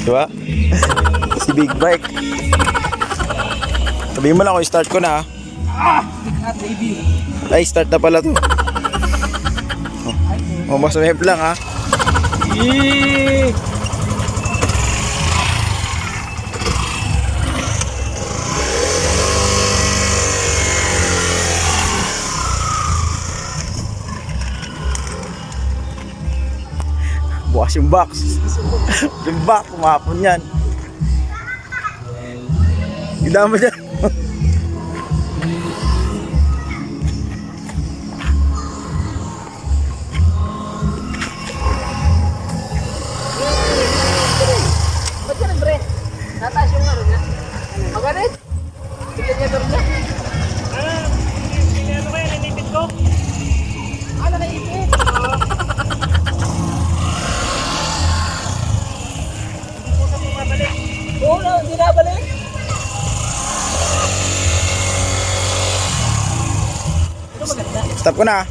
Diba? Si Big Bike. Sabihin mo lang kung start ko na ha. Ay, start na pala to. Mas mehep lang ha. Bukas yung box. Yung box, kumapon yan. Idama dyan. Ba't ka nag-break? Nataas yung ano niya? Magalit? Bigyan niya doon niya? Ano ba yan? Inipit ko? Nakaipit? Oo, hindi na balik. Ito maganda. Stop ko na.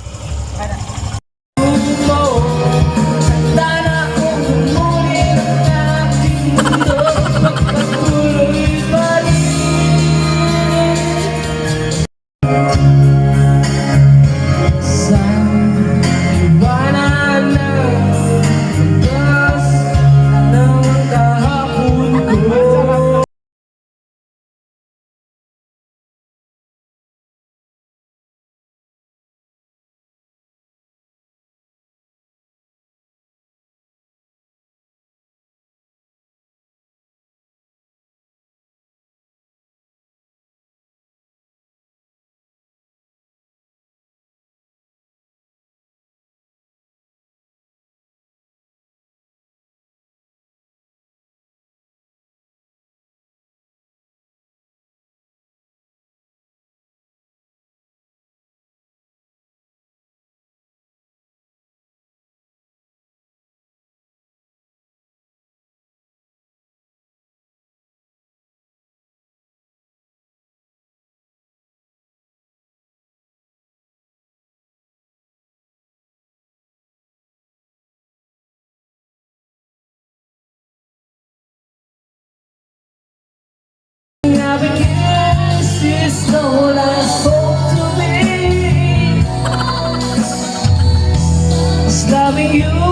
Loving you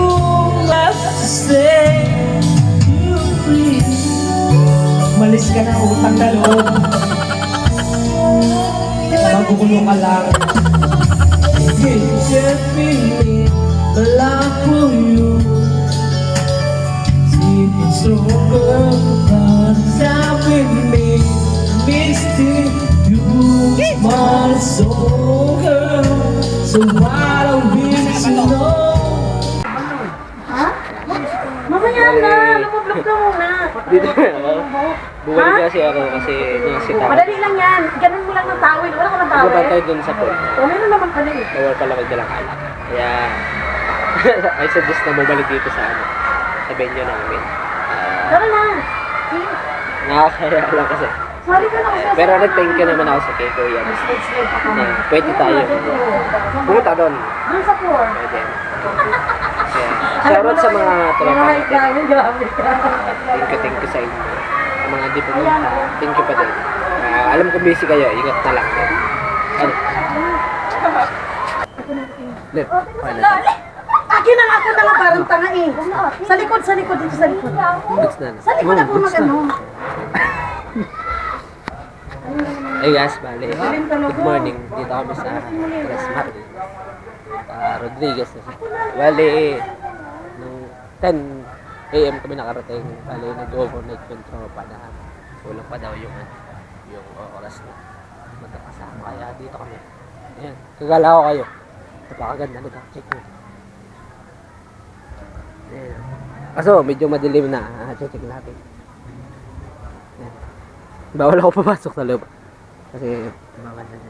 left to stay. You please. Malis ka na utang na loob. Magugulo ka lang. You set me a lot for you. Sleeping stronger than stopping me. Misty, you my soul girl. So why don't we know? Mamaya na, lumablog ka muna. Dito bumalik kasi ako kasi nasita. Madali lang yan. Ganun mo lang ng tawid. Wala ka ng tawid. Bumaba tayo dun sa pool. O, meron naman pala eh. Bawal pala magdalang alak. Kaya I suggest na bumalik dito sa ano, sa venue namin. Tara na. Nakakaya lang kasi. Sorry ka na kasi. Pero nag-thank you naman ako sa kay Kuya. Na pwede tayo pumunta doon. Doon sa floor. Pwede. Kaya shoutout sa mga tropa natin. Thank you sa inyo. Sa mga di pumunta, thank you pa din. Alam ko busy kayo, ingat na lang. Ano? Lip, paano na? Akin ang ako na nga parang tanga eh. Sa likod, dito sa likod. Goods na. Sa likod ako mag-ano. Hey guys, bali. Good morning. Dito kami sa Tres Mari. Rodriguez na siya. Bali, nung 10 AM kami nakarating. Bali, nag-overnight yung tropa na kulang pa daw yung oras na magkakasama. Kaya dito kami. Ayan, kagala ko kayo. Napakaganda nito. Check mo. Ayan. Kaso, medyo madilim na. Check natin. Ayan. Bawal ako papasok sa loob. Kasi bawal na natin.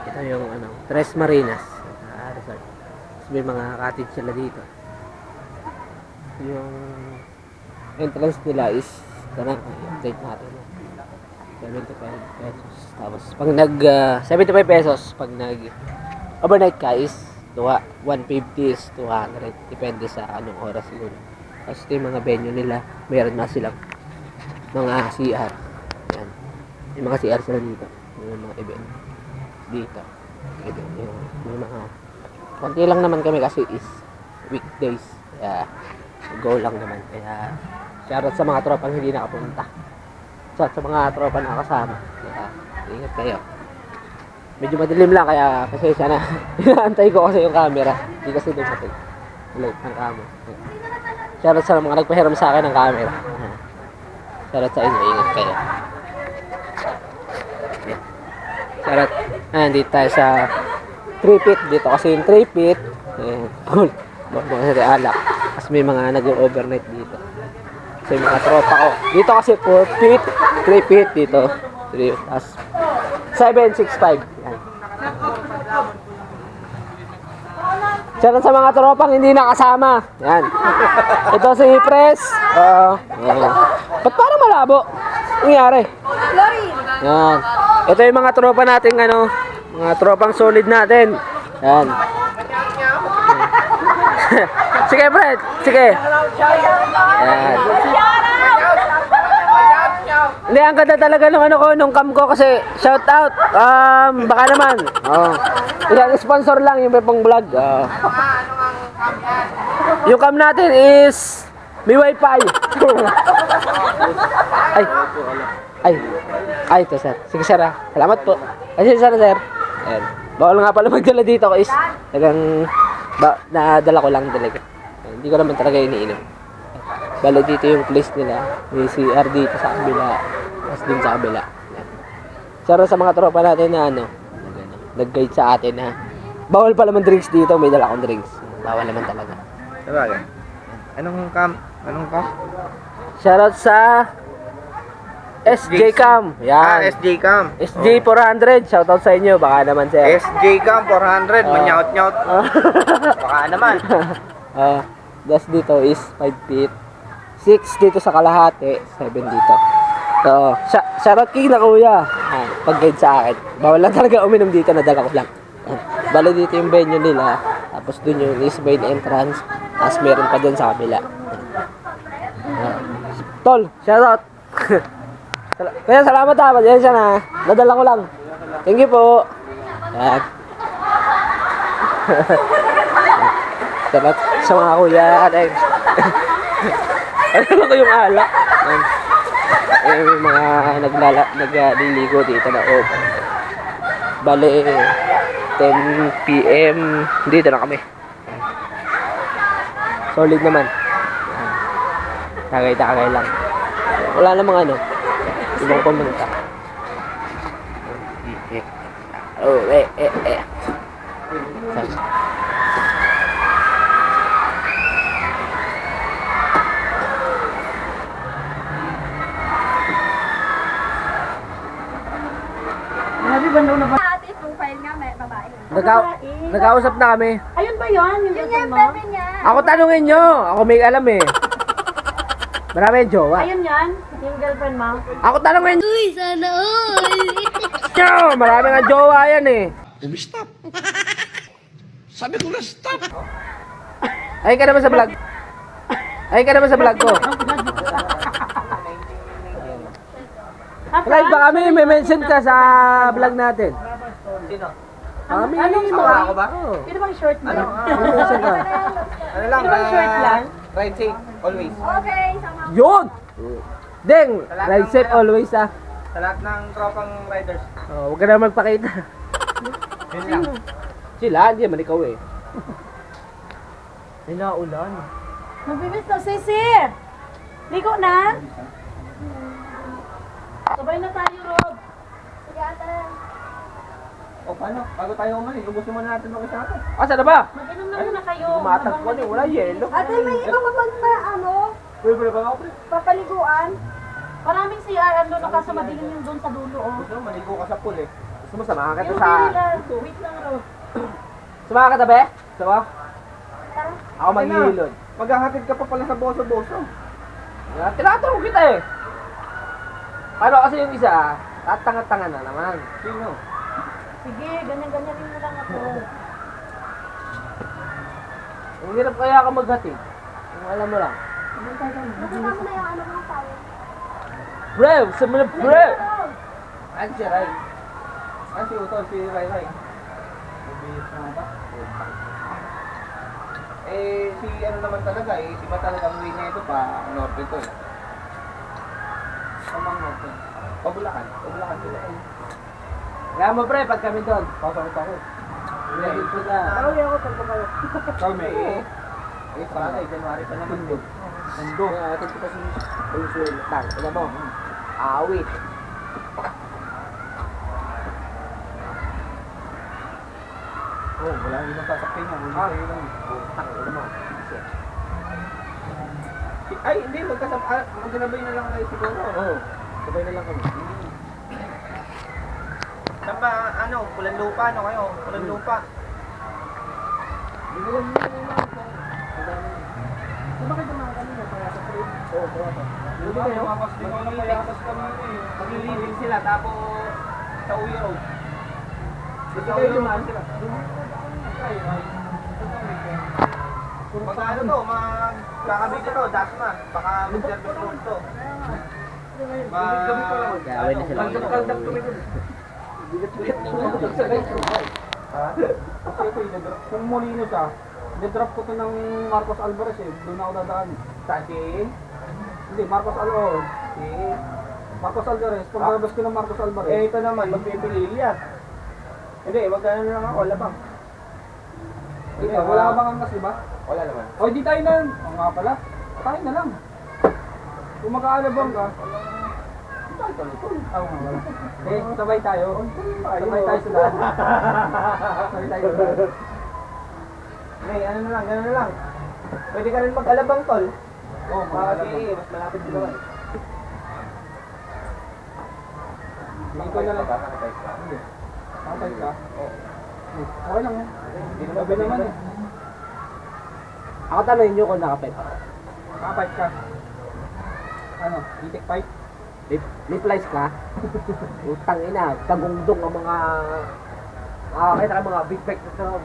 Ito yung Tres Marinas resort. Tapos may mga cottage sila dito. Yung entrance nila is update natin. 75 pesos. Tapos pag 75 pesos pag overnight ka is 150 is 200. Depende sa anong oras siguro. Tapos ito yung mga venue nila. Meron na silang mga CR. Yan. Yung mga CR sila dito. Yung mga event. Dito. Ito. Yung mga... Konti lang naman kami kasi is weekdays. Kaya go lang naman. Kaya shoutout sa mga tropang hindi nakapunta. Sa mga tropa na kasama. Kaya ingat kayo. Medyo madilim lang kaya kasi sana inaantay ko kasi yung camera. Hindi kasi dumating. Late ng camera. Shoutout sa mga nagpahiram sa akin ng camera. Shoutout sa inyo. Ingat kayo. Shoutout. Dito tayo sa 3 feet. Dito kasi yung 3 feet. Cool. Baka sa alak. Kasi may mga nag-overnight dito. Kasi mga tropa ko. Dito kasi 4 feet. 3 feet dito. 3 tapos 765. Yan. Shoutout sa mga tropang hindi nakasama. Yan. Ito si Pres. Ba't parang malabo? Nangyari? Yan. Ito yung mga tropa natin mga tropang solid natin. Yan. Sige, Fred. Sige. Yan. Hindi, ang ganda talaga nung cam ko kasi shout out. Baka naman. Ilang sponsor lang yung pang vlog. Yung cam natin is may wifi. Ay, ito sir. Sige sir Salamat po. Ay, sir. Ayan. Bawal nga pala magdala dito ko is nadala ko lang talaga. Hindi ko naman talaga iniinom. Balo dito yung place nila. May CR dito sa kabila. Tapos din sa kabila. Sara sa mga tropa natin na nag-guide sa atin na bawal pala man drinks dito. May dala akong drinks. Bawal naman talaga. Sabagay. Anong cam? Shoutout sa SJ Cam. Yan. SJ Cam. SJ 400. Shoutout sa inyo. Baka naman sir. SJ Cam 400. Manyaut-nyaut. Baka naman. Das dito is 5 feet. 6 dito sa kalahati. 7 dito. So, shoutout king na kuya. Pag-guide sa akin. Bawal lang talaga uminom dito. Nadala ko lang. Balo dito yung venue nila. Tapos dun yung is main entrance. Tapos meron pa dyan sa kabila. Tol, shoutout. Kaya salamat Yan siya na. Nadala ko lang. Thank you po. Yan. Salamat sa mga kuya. Ano ko yung alak. May mga nagliligo dito na Bale 10 PM dito na kami. Solid naman. Tagay-tagay lang. Wala namang ibang pumunta. Ate, profile nga, may babae. Nagkausap na kami. Ayun ba yun? Yung Yun girlfriend yung mo? bebe niya. Ako tanungin nyo. Ako may alam eh. Marami yung jowa. Ayun yan? Yung girlfriend mo? Ako tanungin Uy, sana all. nyo. Marami nga jowa yan eh. Stop. Sabi ko na stop. Ay ka naman sa vlog. Ay ka naman sa vlog ko. Live ba kami? May mention ka sa vlog natin. Sino? Kami. Ako ba? Pwede bang short mo? May mention ka. Ano lang? Pwede bang short lang? Ride safe. Always. Okay, sama. Yun! Deng! Ride safe always ah. Sa lahat ng tropang riders. Huwag ka na magpakita. Yun lang. Sila, hindi naman ikaw eh. Ay, naulan. Magbibis na, Sisi! Ligo na? Sabay na tayo, Rob. Sige, ate. O paano? Bago tayo umalis, ubusin muna natin mga kasama. Asa na ba? Mag-inom na muna kayo. Tumatagpuan eh, wala yelo. Ate, may ibang Pwede ba ako? papaliguan. Maraming CR, ando na kaso madilim yung doon sa dulo, oh. Gusto mo, maligo ka sa pool eh. Gusto mo samahan ka Yung sa... wait lang, Rob. Samahan ka tabi? Sama? Tara. Ako maghihilod. Maghahatid ka pa pala sa boso-boso. Tinatanong kita eh. Paano kasi yung isa, tatanga-tanga na naman. Sino? Sige, ganyan-ganyan rin mo lang ako. Ang hirap kaya ka maghatid. Kung alam mo lang. Nakita mo na yung ano ng tao. Bro! Saan mo na bro? Ano si Ray? Ano si Utol? Si Ray Ray? Eh, si ano naman talaga eh, iba talaga ang way niya ito pa, Norte to eh. Pamang Norte. Pabulakan sila eh. Kaya mo pre, pag kami doon. Pasok ako. Ready po na. Pauwi ako pag kayo. Kami eh. Eh, parang January pa naman doon. Mundo. Atin ko pa si Venezuela. Tang, alam mo. Awit. Oh, wala nang ibang sasakyan niya. Hindi kayo lang. Tang, alam mo. Ay, hindi. Magkasabay na lang kayo siguro. Oo. Sabay na lang kami. Saan ba, ano, Pulang Lupa, ano kayo? Pulang Lupa. Hindi kayo? Maglilibing sila, tapos sa Uyo Road. Sa Uyo Road sila. Pag ano to, magkakabit ito, Dasma. Baka mag-service road to. Gawin na sila. Kasi ito, kung Molino siya, nidrop ko to ng Marcos Alvarez eh. Doon ako dadaan. Tati? Hindi, Marcos Alvarez. Marcos Alvarez. Pag nabas ko ng Marcos Alvarez. Eh, ito naman, magpipili yan. Hindi, magkano na lang ako, labang. Hindi, wala ka bang angkas, di ba? Wala naman. O, di tayo na. O nga pala, tayo na lang. Kung magkaalabang ka, wala. Eh, sabay tayo. Sabay tayo sa daan. Sabay tayo sa daan. May, ano na lang, gano'n na lang. Pwede ka rin mag-alabang, tol. Oo, mag-alabang. Mas malapit dito ba? Hindi ko na lang. Hindi. Nakatay ka? Oo. Okay lang yan. Sabi naman eh. Ako tanongin nyo kung nakapit. Nakapite ka. Ano? Itik pipe? Liplies ka? Utang ina, tagungdong ang mga... Kita ka mga big bag na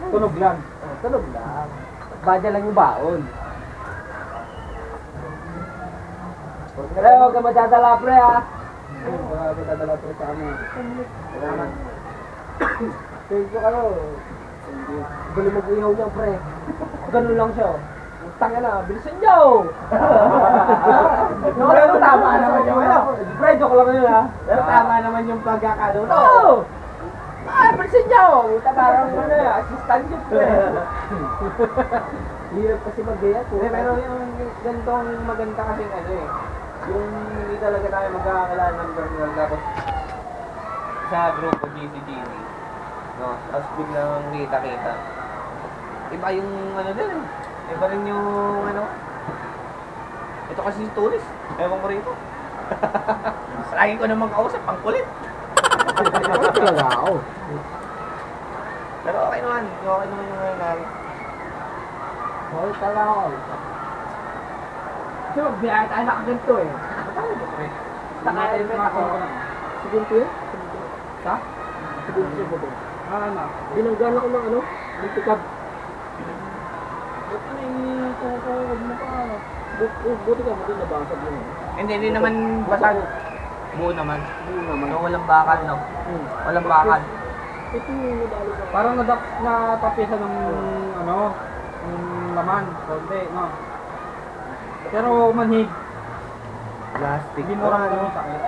Tunog lang. tunog lang. Badya lang yung baon. Kaya huwag ka madadala pre ha. Wala ko dadala ito sa amin. Salamat. Thank you ano. Bali mag-ihaw niya pre. Ganun lang siya. Utang na, bilisan niyo! Pero tama naman yung ano. Pre, joke lang yun ha. Pero tama naman yung pagkakaluto. Oo! Bilisan niyo! Uta parang ano assistant niyo pre. Hirap kasi mag-gaya po. Pero yung ganitong maganda kasi ano eh. Yung hindi talaga tayo magkakakilala ng personal tapos sa grupo GCGC. No, tapos biglang kita-kita. Iba yung ano din eh. Iba rin yung ano. Ito kasi si Tulis. Ewan ko rito. Lagi ko naman kausap, ang kulit. Ako talaga ako. Pero okay naman. Okay naman yung nangyari. Okay talaga ako. Kasi magbiyahe tayo na ganito eh. Naka-helmet ako. Sigunto yun? Ha? Sigunto ba ba? Ano? Binanggan ako ng ano? Ng pikab. Ba't may huwag mo pa ano? Buti ka, buti nabasag yun. Hindi naman basag. Buo naman. Buo naman. No, walang bakal, no? Walang bakal. Ito yung nadalo sa... Parang natapisan ng ano, ng laman, konti, no? Pero manhig, Plastic. hindi mo rin ano sakit.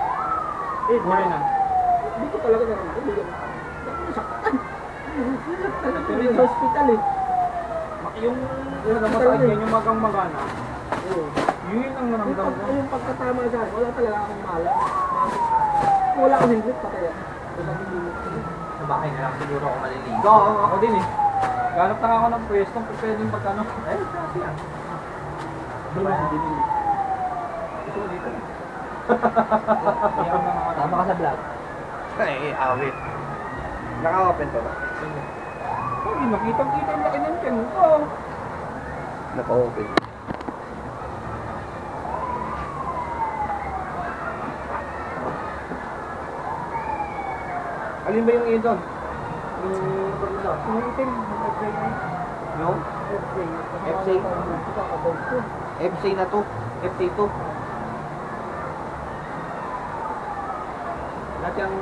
Mura na. Dito talaga na rin. Hindi ka saktan. Pero sa hospital eh. Yung namasahe yan, yung magang magana, Oo. yun ang naramdam ko. Yung pagkatama dyan, wala talaga akong mala. Wala akong hingit pa kaya. Sa bahay na lang siguro ako maliligo. Oo, ako din eh. Ganap na ako ng pwestong pwedeng pagkano. Ay, kasi yan. Bilin. Ito dito. Iyak na ako. Tama ka sa vlog. Ay, awit. Naka-open pa ba? Ay, nakitang-kita yung laki ng tiyan ko. Naka-open. Alin ba yung idol? Yung Yung itim, Yung FC. FC na to. FC2. Dati ang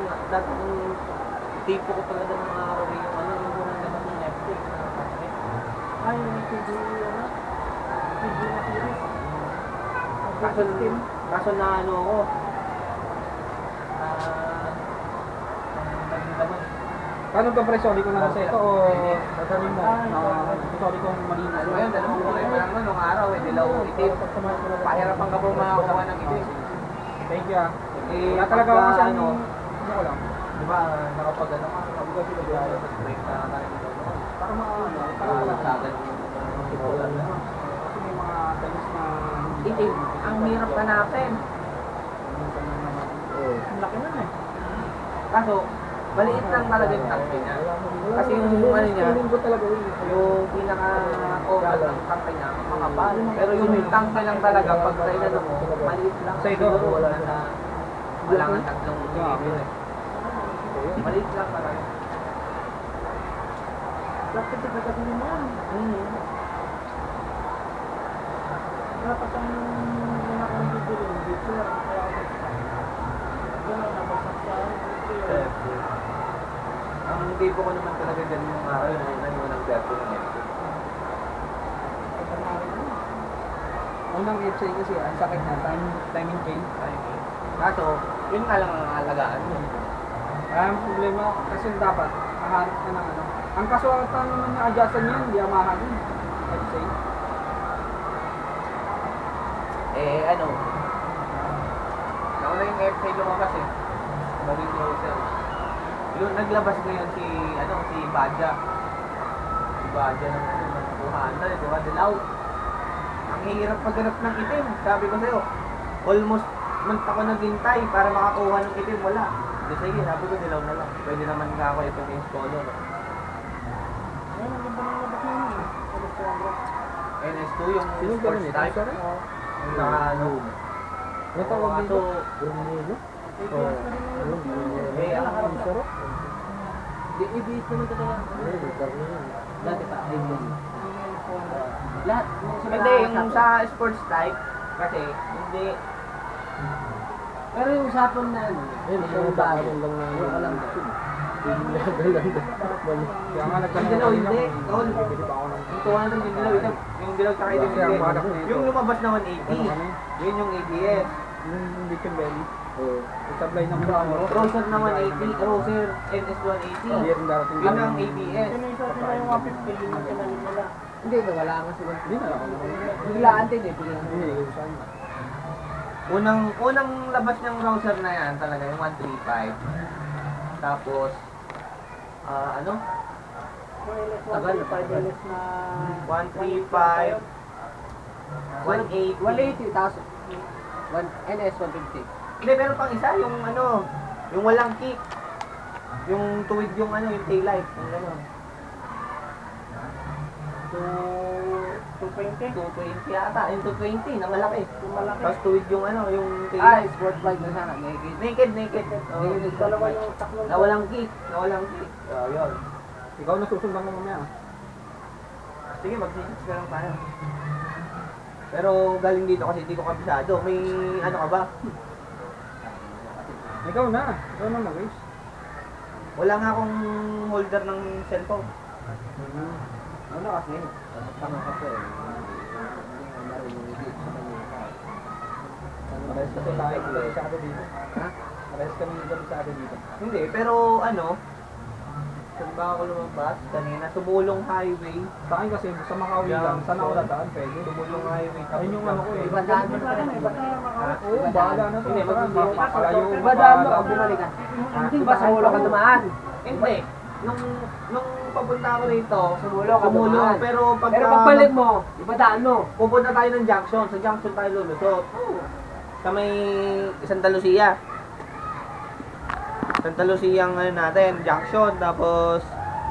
tipo ko talaga ng mga araw yung ano, yung unang labas ng FC. ay, yung TV, ano? TV na series. Kaso na ano ako, naglabas. Paano ba pre, sorry ko na lang sa ito o sasabihin mo na sorry kong malinis? Ano yun, dalawang kulay pa lang nun, nung araw, dilaw, itim. Pahirapan ka po makakuha ng itim. Thank you ah. Eh, Wala talaga ako kasi ano, ano ko lang. di ba, nakapag ano ka, nakapag sila biyahe sa break na tayo dito. Para maano, para Para wala sa akin, kasi may mga talis na itim, ang hirap hanapin. ang laki nun eh. Kaso, maliit lang talaga yung tangke niya. Kasi yung ano niya, Feeling ko talaga yun. yung pinaka-oval ng tangke niya, makapal. Pero yung tangke lang talaga, pag sa inano mo, maliit lang. Sa ito? Siguro wala na, wala nga 3 millimeter eh. Maliit lang talaga. Bakit ito kasi yun yan? Dapat ang mga kong bibili, dito na kaya ako. Yan ang nabasak sa Ang tipo ko naman talaga dyan yung araw yun, yung nag-verto ng FC. Unang FC kasi ang sakit na, timing chain. Kaso, yun nga lang ang alagaan mo. Ang problema kasi dapat, mahanap ka ng ano. Ang kasuwatan naman ng adjustan niyan, hindi amahan yun. FC. Eh, ano, nauna yung FC lumabas eh. Bagay ko siya. Yung naglabas ngayon si, ano, si Badja. Si Badja ng, ano, ng 200, di ba, dilaw. Ang hirap paghanap ng itim. Sabi ko sa'yo, almost month ako naghintay para makakuha ng itim, wala. Di sige, sabi ko dilaw na lang. Pwede naman nga ako itong yung color. Ayun, ang ganda ng labas niya. NS2 yung Sino ba sports yun? type. Sorry? Yung naka, ano, May tawag dito? eh, ang harap na. Di, ibig naman talaga. Dati pa, ibig. Lahat. Hindi, yung sa sports type, kasi, hindi, Pero yung usapan na ano, yung bago. Wala lang. Kaya nga yung nagtanong dilaw, ako hindi. kanina, Tol, bibili pa ako ng yung 200 yung dilaw, yung dilaw tsaka itim Kasi ang hindi. banak nito. Yung lumabas na 180, Ano kami? yun yung ABS. yung Beacon Belly. Isablay naman ako. Roser na 180, Roser NS Hindi 180. rin darating. Yun ang ABS. Hindi, wala nga sila. Hindi na ako. Biglaan din eh. Biglaan. Hindi, saan? Unang labas ng Roser na yan talaga, yung 135. Tapos, ano? Tagal. 135, 180. 180, tapos NS 150. Hindi, meron pang isa, yung ano, yung walang kick. Yung tuwid yung ano, yung taillight. Yung gano'n. 220 yata, yung 220 na malaki. Tapos tuwid yung ano, yung taillight. Sport bike na sana. Naked. Naked. Oh, Dalawa yung taklo. na walang kick. Oh, yun. Ikaw na susundan mo mamaya. Sige, mag-six ka lang tayo. Pero galing dito kasi hindi ko kabisado. May ano ka ba? Ikaw na mag-race. Wala nga akong holder ng cellphone. Ano kasi? Tama ka po eh. Parehas kasi tayo kabisado dito. Ha? Parehas kami kabisado dito. Hindi, pero ano, saan ba ako lumabas? Kanina, Sumulong Highway. Sa akin kasi sa Makawi lang, sa Naulataan pwede. Sumulong Highway. Ayun yung ano ko eh. Iba daan mo na rin. Oo, bahala na to. Hindi, Makakalayo. Iba daan mo pag bumalikan. Hindi ba sa ulo ka dumaan? Hindi. Nung papunta ako rito, Sumulo ka dumaan. pero pagka... Pero pagbalik mo, iba daan mo. Pupunta tayo ng junction. Sa junction tayo lulusot. Sa may Santa Lucia. Santa Lucia ang ano natin, junction. Tapos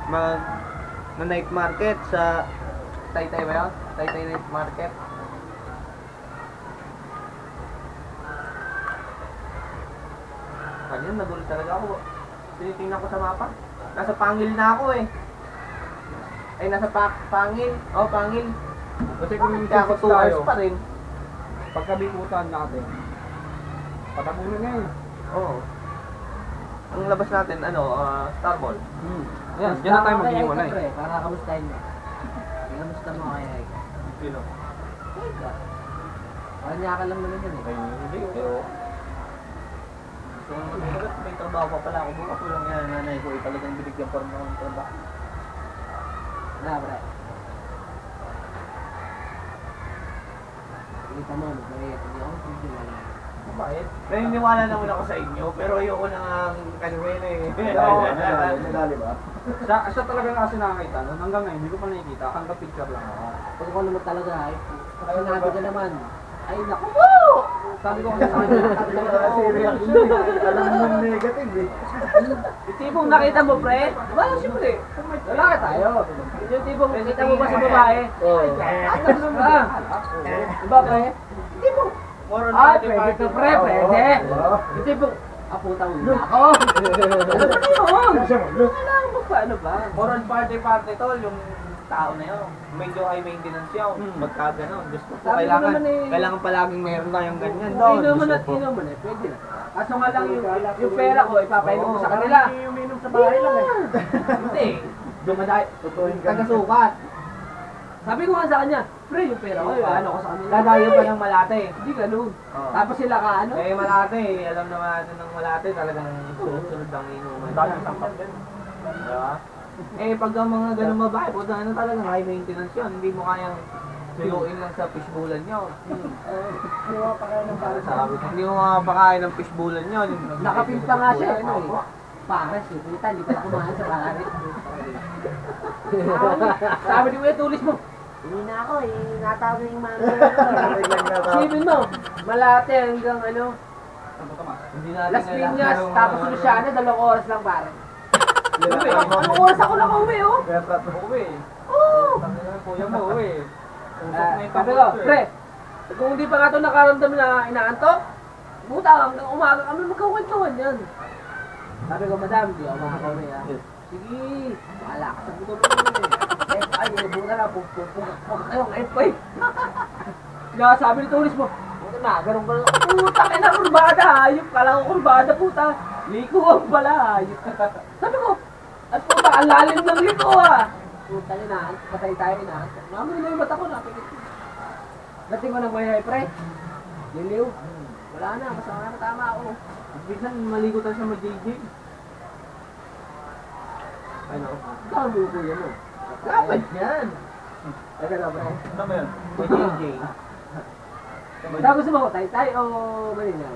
na night market sa Taytay ba yun? Taytay night market. Kanina nagulat talaga ako. Tinitingnan ko sa mapa. Nasa Pangil na ako eh. Ay, nasa pangil. Oh, pangil. Kasi kung yung Kaya ako 2 hours pa rin. pagkabikutan natin, patapunin na yun. Oo. Ang labas natin, Star Mall. Yan, dyan na tayo mag-iiwalay. Para kamustahin mo. Kamusta mo kaya? Sino? Ikaw. Parang niya ka lang naman yun eh. Hindi, pero... May trabaho pa pala ako. Bukas ko lang yan, nanay ko. Talagang binigyan pa rin ako ng trabaho. Na, pre. Kita mo, magbayad. Hindi ako magbayad. Bakit? Naniniwala naman ako sa inyo, pero ayoko na nga kanuhin eh. Nadali ba? Siya talaga kasi nakakita, no? Hanggang ngayon, hindi ko pa nakikita, hanggang picture lang ako. Pag ako naman talaga, ay, sinabi ka naman, ay naku po! Sabi ko kasi sa kanya, alam mo negative eh. Yung tipong nakita mo, pre? Wala, siyempre. Lalaki tayo. Yung tipong nakita mo ba sa babae? Oo. Diba, pre? Yung tipong, ay, pwede to, pre, pwede. Yung tipong, putang mo ako. Ano ba yun? Kailangan mo pa, ano ba? Moral party tol, yung tao na yun. Medyo high maintenance yun. Pagka gano'n, gusto ko Sabi ko kailangan, naman eh. kailangan palaging meron tayong ganyan Kung doon. inuman at inuman eh, pwede na. Kaso nga lang yung pera ko, ipapainom ko sa kanila. Uminom sa bahay lang eh. Hindi. Dumadayo. Taga-sukat. Sabi ko nga sa kanya, pre, yung pera ko, ano ko sa kanila. Dadayo pa ng Malate. Hindi ganun. Oo. Tapos sila ka ano? Eh, Malate, alam naman natin ng Malate, talagang sunod-sunod ang inuman. Daming tangkap din. Diba? Eh, pag ang mga ganun babae, po ano talagang high maintenance yun. Hindi mo kayang suyuin lang sa fishbowlan nyo. Sabi ko, hindi mo makapakain ng fishbowlan nyo. Nakapimpa nga siya, ano eh. Pares, yung puta, hindi pa na kumain sa pares. Sabi ni Kuya, tulis mo. Hindi na ako eh, natawag yung mga Sipin mo, Malate hanggang ano, Hindi natin Las Piñas, tapos Luciana, 2 oras lang pare. Uwi. Anong oras ako lang uwi oh? Kaya prat mo uwi. Oo! Kuya mo uwi. Sabi ko, pre, kung hindi pa nga ito nakaramdam na inaantok, buta hanggang umaga kami magkakwentuhan yan. Sabi ko, madam, di ako makakauwi ah. Sige, wala ka sa buto mo eh. Ay, buta na, pupupupuk kayong F5. Kaya sabi ni Tulis mo, buta na, ganun ba? Puta, kaya na kurbada, hayop ka lang kurbada, puta. Liko ang pala, hayop. Sabi ko, at puta, ang lalim ng liko ah. Puta yun na, patay tayo na. Namin na yung mata ko, napikit. Dating ko ng buhay, pre. Liliw. Wala na, basta nakatama ako. Minsan maligo tayo sa JJ. Ano? Saan mo yung kuya mo? Dapat yan. Teka na, pre. Ano ba yun? JJ. Tapos gusto mo, tay-tay o malinaw?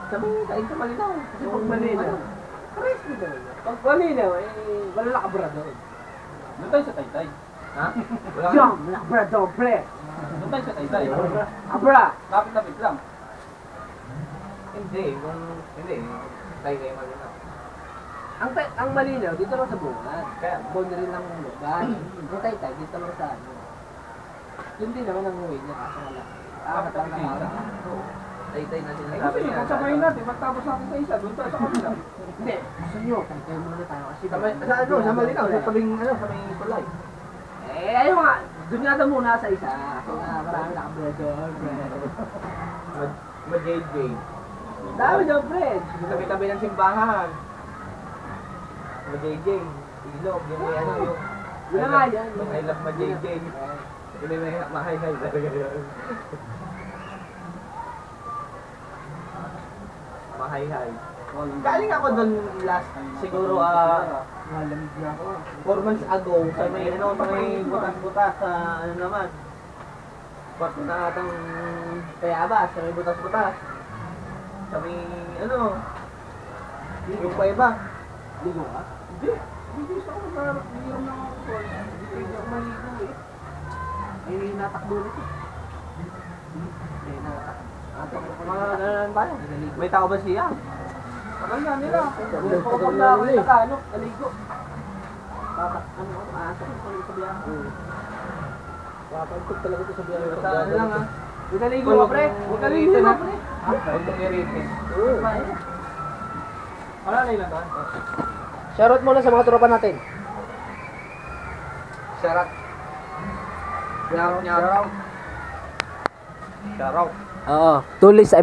Sabi, kain sa malinaw. Kasi pag malinaw. malinaw. Pares mo naman. Pag malinaw, eh, wala nakabrador. Doon tayo sa taytay. Ha? Wala ka. Jump, nakabrador, pre. Doon tayo sa taytay. Abra. Lapit-lapit lang. Hindi, kung hindi, tayo kayo malinaw. Ang malinaw, dito lang sa bungan. Kaya, boundary lang ng lugar. Ang tay-tay, dito lang sa ano. Yun din naman ang uwi niya, kaso wala. Apat lang na araw. Tay-tay na Eh sinasabi kasi, niya. pagsabayin natin, magtapos natin sa isa, doon tayo sa kanila. Hindi, gusto nyo, tay-tay muna tayo kasi. Sa ano, sa malinaw, sa tabing, sa may tulay. Eh, ayun nga, doon nga daw muna sa isa. Kasi nga, marami nakabrador, pre. Ma-JJ. Dami daw, friend. Tabi-tabi ng simbahan. Ma-JJ. Ilog, yung may ano, yung... Yun na nga yan. Yung I love ma-JJ. Yung may mahay-hay talaga yun. Mahay-hay. Galing ako doon last, siguro, Malamig na ako. 4 months ago, sa may, ano, sa may butas-butas, sa ano naman. Part na atang Tayabas, sa may butas-butas. Sa may, ano, yung pa iba. Ligo ka? Hindi. Hindi gusto ko magharap. Hindi yung mga call. Hindi pwede ako maligo eh. May natakbo na siya. May natakbo. Mga gano'n ba? May tao ba siya? Tagal nga nila. Pagkakam na ako yung Tagalog, naligo. Ano, asa ko sa biyahe. Papagpag talaga ito sa biyahe. Basta ano lang ah. Huwag naligo ka, pre. Huwag naligo ka, pre. Huwag mong iritin. Wala na ilan doon. Shoutout muna sa mga tropa natin. Shout out. Shout out. Oo. Tuloy sa